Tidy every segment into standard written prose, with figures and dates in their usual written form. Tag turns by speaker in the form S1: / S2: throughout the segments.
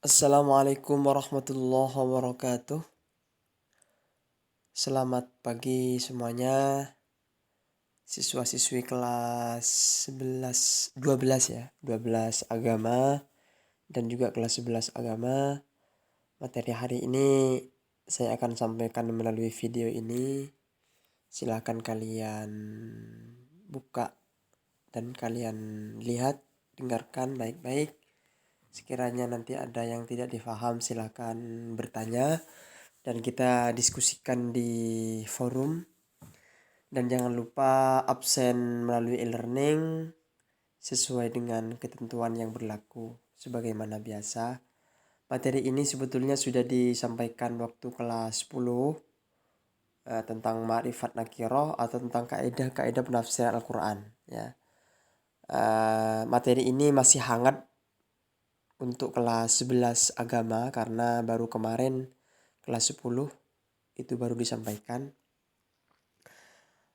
S1: Assalamualaikum warahmatullahi wabarakatuh. Selamat pagi semuanya. Siswa-siswi kelas 11, 12 ya, 12 agama dan juga kelas 11 agama. Materi hari ini saya akan sampaikan melalui video ini. Silakan kalian buka dan kalian lihat, dengarkan baik-baik. Sekiranya nanti ada yang tidak difaham silakan bertanya dan kita diskusikan di forum. Dan jangan lupa absen melalui e-learning sesuai dengan ketentuan yang berlaku sebagaimana biasa. Materi ini sebetulnya sudah disampaikan waktu kelas 10 tentang ma'rifat nakiroh atau tentang kaidah-kaidah penafsiran Al-Quran ya. Materi ini masih hangat untuk kelas 11 agama karena baru kemarin kelas 10 itu baru disampaikan.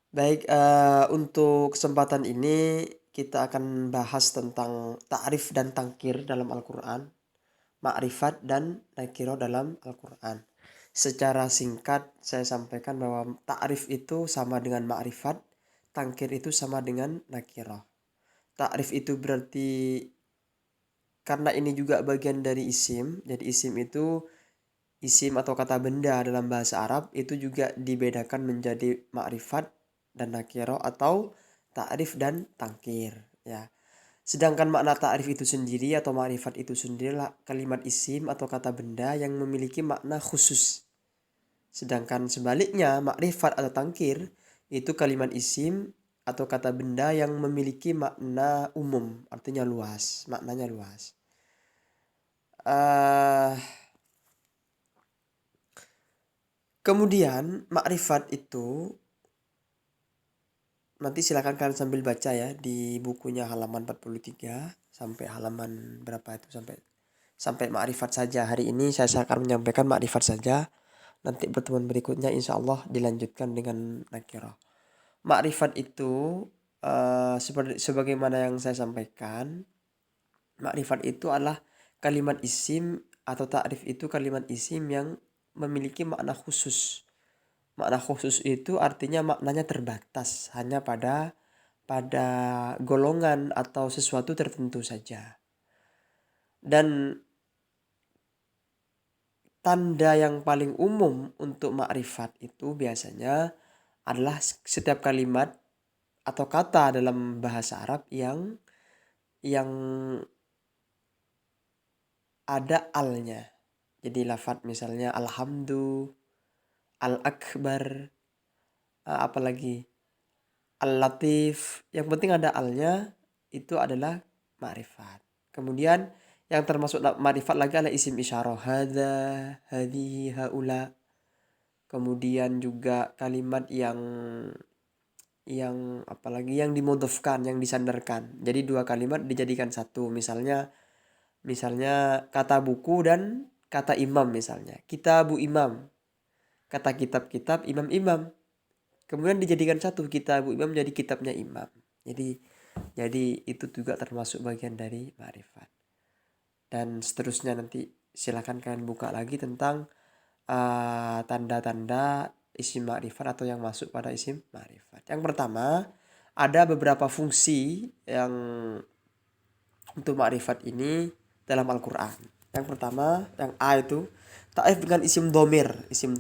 S1: Baik, untuk kesempatan ini kita akan bahas tentang ta'rif dan tangkir dalam Al-Quran, ma'rifat dan nakiro dalam Al-Quran. Secara singkat saya sampaikan bahwa ta'rif itu sama dengan ma'rifat, tangkir itu sama dengan nakiro. Ta'rif itu berarti karena ini juga bagian dari isim, jadi isim itu isim atau kata benda dalam bahasa Arab itu juga dibedakan menjadi ma'rifat dan nakiro atau ta'rif dan tangkir ya. Sedangkan makna ta'rif itu sendiri atau ma'rifat itu sendirilah kalimat isim atau kata benda yang memiliki makna khusus. Sedangkan sebaliknya ma'rifat atau tangkir itu kalimat isim atau kata benda yang memiliki makna umum, artinya luas, maknanya luas. Kemudian makrifat itu nanti silakan kalian sambil baca ya di bukunya halaman 43 sampai halaman berapa itu sampai makrifat saja. Hari ini saya akan menyampaikan makrifat saja. Nanti pertemuan berikutnya insya Allah dilanjutkan dengan nakirah. Makrifat itu seperti sebagaimana yang saya sampaikan, makrifat itu adalah kalimat isim atau ta'rif itu kalimat isim yang memiliki makna khusus. Makna khusus itu artinya maknanya terbatas hanya pada golongan atau sesuatu tertentu saja. Dan tanda yang paling umum untuk makrifat itu biasanya adalah setiap kalimat atau kata dalam bahasa Arab yang ada alnya. Jadi lafadz misalnya alhamdulillah, al-akbar, apalagi al-latif, yang penting ada alnya itu adalah ma'rifat. Kemudian yang termasuk ma'rifat lagi adalah isim isyarah, hadza, hadhihi, haula. Kemudian juga kalimat yang apalagi yang dimudhofkan, yang disandarkan. Jadi dua kalimat dijadikan satu. Misalnya kata buku dan kata imam misalnya. Kitabu imam. Kata kitab, imam. Kemudian dijadikan satu, kitabu imam jadi kitabnya imam. Jadi itu juga termasuk bagian dari ma'rifat. Dan seterusnya nanti silakan kalian buka lagi tentang tanda-tanda isim ma'rifat atau yang masuk pada isim ma'rifat. Yang pertama, ada beberapa fungsi yang untuk ma'rifat ini dalam Al-Quran. Yang pertama, yang A itu ta'rif dengan isim domir. Isim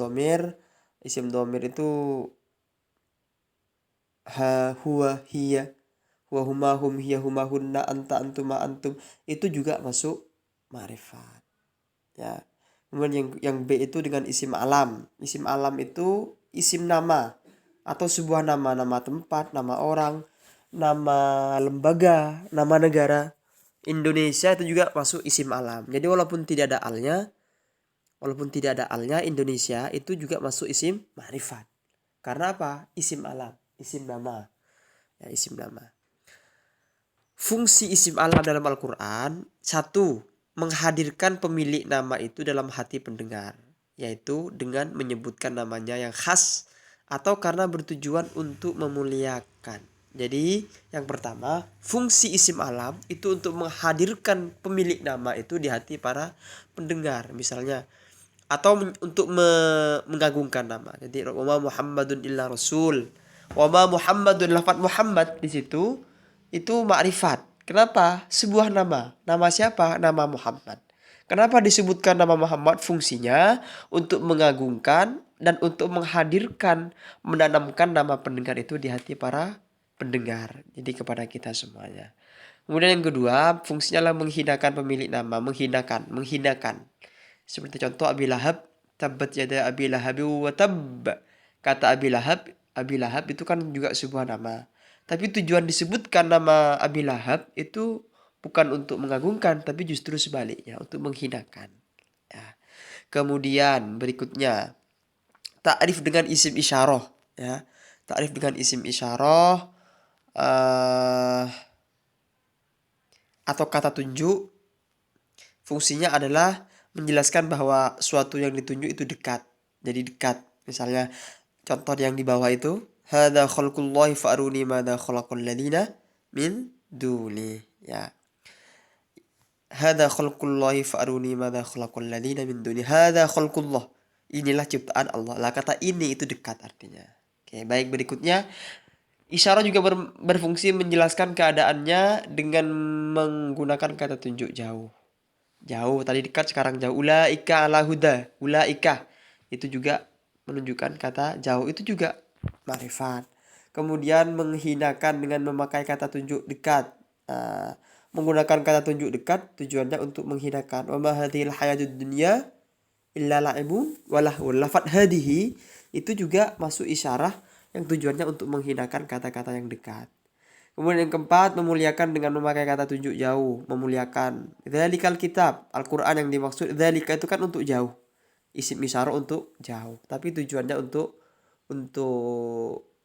S1: domir itu ha, huwa, hiya, huwa, huma, hum, hiya, huma, hunna, anta, antuma, antum. Itu juga masuk ma'rifat. Ya. Kemudian yang B itu dengan isim alam. Isim alam itu isim nama atau sebuah nama tempat, nama orang, nama lembaga, nama negara. Indonesia itu juga masuk isim alam. Jadi walaupun tidak ada alnya Indonesia itu juga masuk isim ma'rifat. Karena apa? Isim alam, isim nama. Ya, isim nama. Fungsi isim alam dalam Al-Quran, satu, menghadirkan pemilik nama itu dalam hati pendengar, yaitu dengan menyebutkan namanya yang khas atau karena bertujuan untuk memuliakan. Jadi yang pertama, fungsi isim alam itu untuk menghadirkan pemilik nama itu di hati para pendengar, misalnya, atau untuk mengagungkan nama. Jadi wa Muhammadun illa rasul. Wa Muhammadun, lafaz Muhammad di situ itu makrifat. Kenapa? Sebuah nama. Nama siapa? Nama Muhammad. Kenapa disebutkan nama Muhammad? Fungsinya untuk mengagungkan dan untuk menghadirkan, menanamkan nama pendengar itu di hati para pendengar. Jadi kepada kita semuanya. Kemudian yang kedua, fungsinya adalah menghinakan pemilik nama, menghinakan. Seperti contoh Abi Lahab, tabbat yada Abi Lahab wa tabb. Kata Abi Lahab itu kan juga sebuah nama. Tapi tujuan disebutkan nama Abi Lahab itu bukan untuk mengagungkan, tapi justru sebaliknya, untuk menghinakan. Ya. Kemudian berikutnya, ta'rif dengan isim isyarah. Ya. Ta'rif dengan isim isyarah atau kata tunjuk, fungsinya adalah menjelaskan bahwa suatu yang ditunjuk itu dekat. Jadi dekat. Misalnya contoh yang di bawah itu, hadza khalqullahi fa'aruni madza khalaqal ladina min duni. Ya. Hadza khalqullahi fa'aruni madza khalaqal ladina min duni. Hadza khalqullah. Inilah ciptaan Allah. Lah kata ini itu dekat artinya. Oke, baik, berikutnya isyarat juga berfungsi menjelaskan keadaannya dengan menggunakan kata tunjuk jauh. Jauh, tadi dekat, sekarang jauh. Ulaika ala huda. Ulaika. Itu juga menunjukkan kata jauh. Itu juga ma'rifat. Kemudian menghinakan dengan memakai kata tunjuk dekat. Menggunakan kata tunjuk dekat tujuannya untuk menghinakan. Wa ma hadhil hayatud dunya illa la'ibun walahu. Lafaz hadihi itu juga masuk isyarah yang tujuannya untuk menghinakan kata-kata yang dekat. Kemudian yang keempat, memuliakan dengan memakai kata tunjuk jauh, memuliakan. Dzalikal kitab, Al-Qur'an yang dimaksud dzalika itu kan untuk jauh. Isim isyarah untuk jauh, tapi tujuannya untuk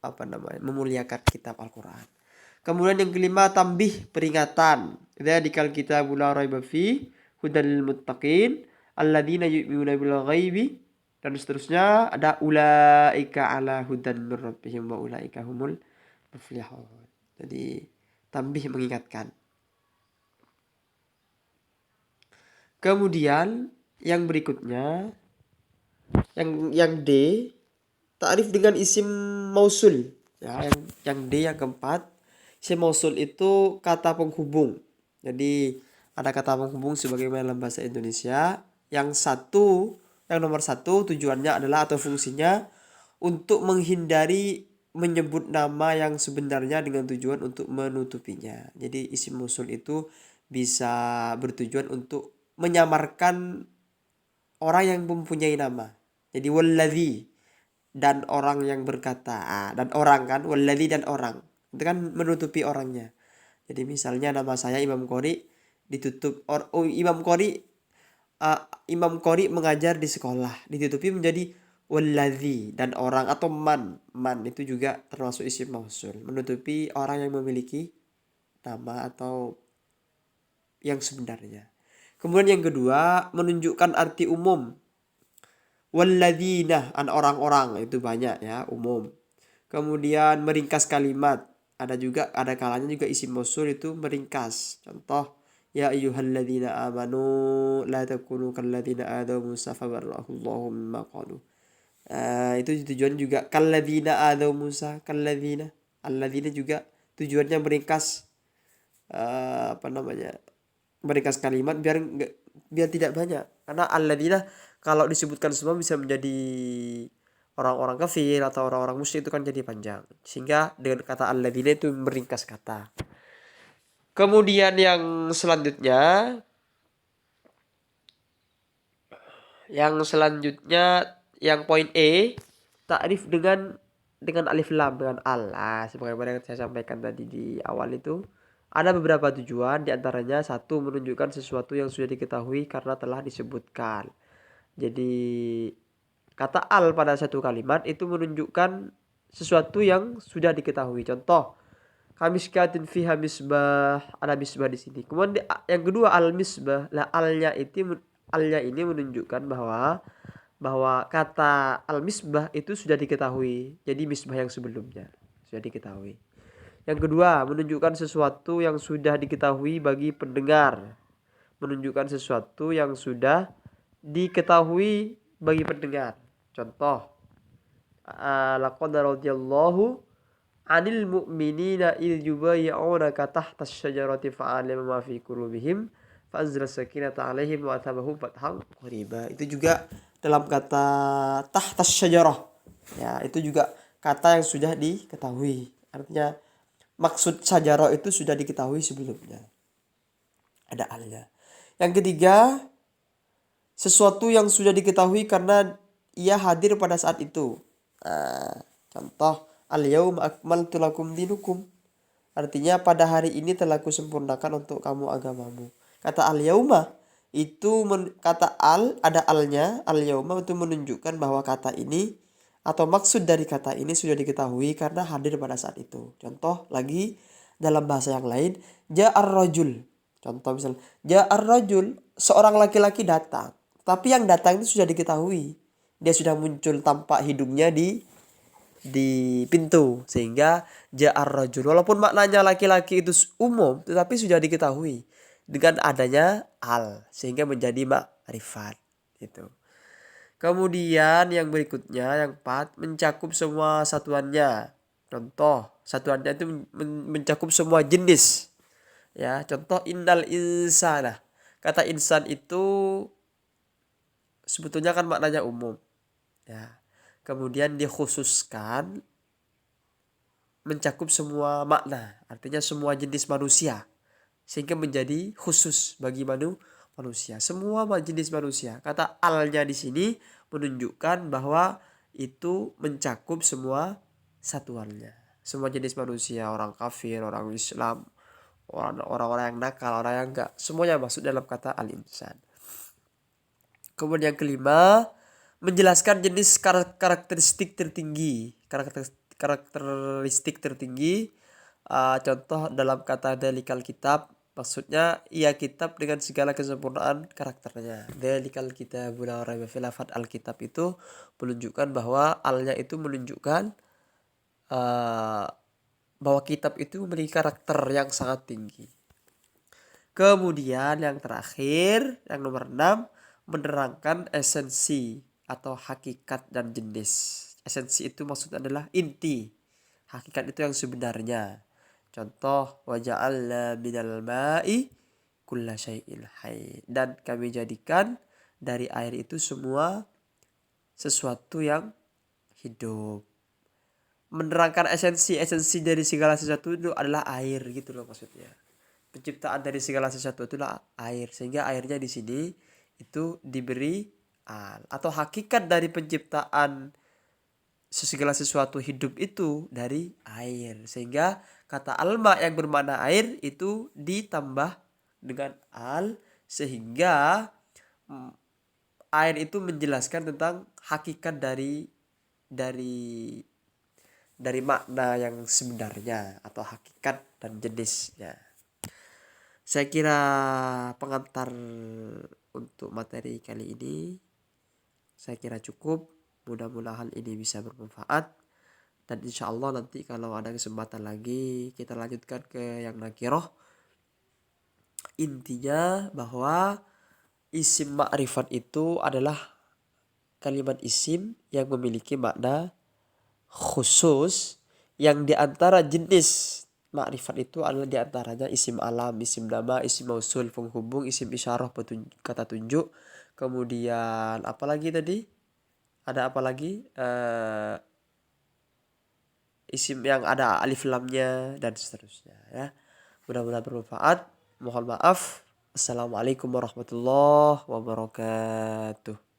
S1: apa namanya? Memuliakan kitab Al-Qur'an. Kemudian yang kelima, tambih, peringatan. Dzalikal kitabul la raiba fi hudal lil muttaqin alladzina yu'minuna bil ghaibi, dan seterusnya. Ada ulaika ala hudan mir rabbihim wa ulaika humul muflihun. Jadi tambih, mengingatkan. Kemudian yang berikutnya, yang D, ta'rif dengan isim mausul. Ya, yang D yang keempat, isim mausul itu kata penghubung. Jadi ada kata penghubung sebagaimana dalam bahasa Indonesia. Yang nomor satu tujuannya adalah atau fungsinya untuk menghindari menyebut nama yang sebenarnya dengan tujuan untuk menutupinya. Jadi isim mausul itu bisa bertujuan untuk menyamarkan orang yang mempunyai nama. Jadi walladzi, dan orang yang berkata. Dan orang kan, walladzi dan orang. Itu kan menutupi orangnya. Jadi misalnya nama saya Imam Qori ditutup Imam Qori mengajar di sekolah, ditutupi menjadi walladzi dan orang, atau man itu juga termasuk isim mausul, menutupi orang yang memiliki nama atau yang sebenarnya. Kemudian yang kedua, menunjukkan arti umum. Walladzina, orang-orang, itu banyak ya, umum. Kemudian meringkas kalimat. Ada kalanya juga isim mausul itu meringkas. Contoh, ya ayyuhalladzina amanu la takunu kalladzina adaw Musa fabarra'ahullahu mimma qalu. Itu tujuan juga kalladzina adaw Musa, kalladzina. Alladzina juga tujuannya meringkas meringkas kalimat biar tidak banyak. Karena alladzina kalau disebutkan semua bisa menjadi orang-orang kafir atau orang-orang musyrik, itu kan jadi panjang. Sehingga dengan kata alladzina itu meringkas kata. Kemudian yang selanjutnya yang poin E, ta'rif dengan alif lam, dengan al. Sebagaimana yang saya sampaikan tadi di awal itu, ada beberapa tujuan, diantaranya satu, menunjukkan sesuatu yang sudah diketahui karena telah disebutkan. Jadi kata al pada satu kalimat itu menunjukkan sesuatu yang sudah diketahui. Contoh, kamiskatin fiha misbah, ada misbah di sini. Kemudian yang kedua, al misbah. Lah alnya ini menunjukkan bahwa kata al misbah itu sudah diketahui. Jadi misbah yang sebelumnya sudah diketahui. Yang kedua, menunjukkan sesuatu yang sudah diketahui bagi pendengar. Menunjukkan sesuatu yang sudah diketahui bagi pendengar. Contoh, laqad radhiyallahu 'anil mu'minina idh yubayyi'unaka tahta asy-syajarati fa'alima ma fi qulubihim fa'anzala sakinata 'alaihim wa athabahum fathhan qariba. Itu juga dalam kata tahta asy-syajarah. Ya, itu juga kata yang sudah diketahui. Artinya maksud syajarah itu sudah diketahui sebelumnya. Ada alnya. Yang ketiga, sesuatu yang sudah diketahui karena ia hadir pada saat itu. Contoh, al-yauma akmaltu lakum dinukum. Artinya pada hari ini telah kusempurnakan untuk kamu agamamu. Kata al-yauma itu kata ada alnya, al-yauma itu menunjukkan bahwa kata ini atau maksud dari kata ini sudah diketahui karena hadir pada saat itu. Contoh lagi dalam bahasa yang lain, ja'ar rajul. Contoh misalnya, ja'ar rajul, seorang laki-laki datang. Tapi yang datang itu sudah diketahui. Dia sudah muncul tampak hidungnya di pintu, sehingga ja'ar rajul. Walaupun maknanya laki-laki itu umum, tetapi sudah diketahui dengan adanya al, sehingga menjadi ma'rifat. Itu. Kemudian yang berikutnya, yang 4, mencakup semua satuannya. Contoh, satuannya itu mencakup semua jenis. Ya, contoh innal insana. Kata insan itu sebetulnya kan maknanya umum. Ya. Kemudian dikhususkan mencakup semua makna, artinya semua jenis manusia, sehingga menjadi khusus bagi manusia, semua jenis manusia. Kata alnya di sini menunjukkan bahwa itu mencakup semua satuannya, semua jenis manusia, orang kafir, orang Islam, orang-orang yang nakal, orang yang enggak, semuanya masuk dalam kata al-insan. Kemudian yang kelima, menjelaskan jenis karakteristik tertinggi. Karakteristik tertinggi. Contoh dalam kata dalikal kitab, maksudnya ia kitab dengan segala kesempurnaan karakternya. Dalikal kitab la raiba fihi, lafaz al-kitab itu menunjukkan bahwa alnya itu menunjukkan bahwa kitab itu memiliki karakter yang sangat tinggi. Kemudian yang terakhir, yang nomor 6, menerangkan esensi atau hakikat dan jenis. Esensi itu maksudnya adalah inti. Hakikat itu yang sebenarnya. Contoh, waja'alna minal ma'i kulla syai'il hayy. Dan kami jadikan dari air itu semua sesuatu yang hidup. Menerangkan esensi dari segala sesuatu itu adalah air, gitu loh maksudnya. Penciptaan dari segala sesuatu itulah air, sehingga airnya di sini itu diberi al, atau hakikat dari penciptaan segala sesuatu hidup itu dari air, sehingga kata alma yang bermakna air itu ditambah dengan al, sehingga air itu menjelaskan tentang hakikat dari makna yang sebenarnya atau hakikat dan jenisnya. Saya kira pengantar untuk materi kali ini saya kira cukup. Mudah-mudahan ini bisa bermanfaat. Dan insya Allah nanti kalau ada kesempatan lagi kita lanjutkan ke yang nakiroh. Intinya bahwa isim ma'rifat itu adalah kalimat isim yang memiliki makna khusus, yang diantara jenis ma'rifat itu adalah diantaranya isim alam, isim nama, isim mausul, penghubung, isim isyarah, kata tunjuk. Kemudian apa lagi tadi? Ada apa lagi? Isim yang ada alif lamnya dan seterusnya ya. Mudah-mudahan bermanfaat. Mohon maaf. Assalamualaikum warahmatullahi wabarakatuh.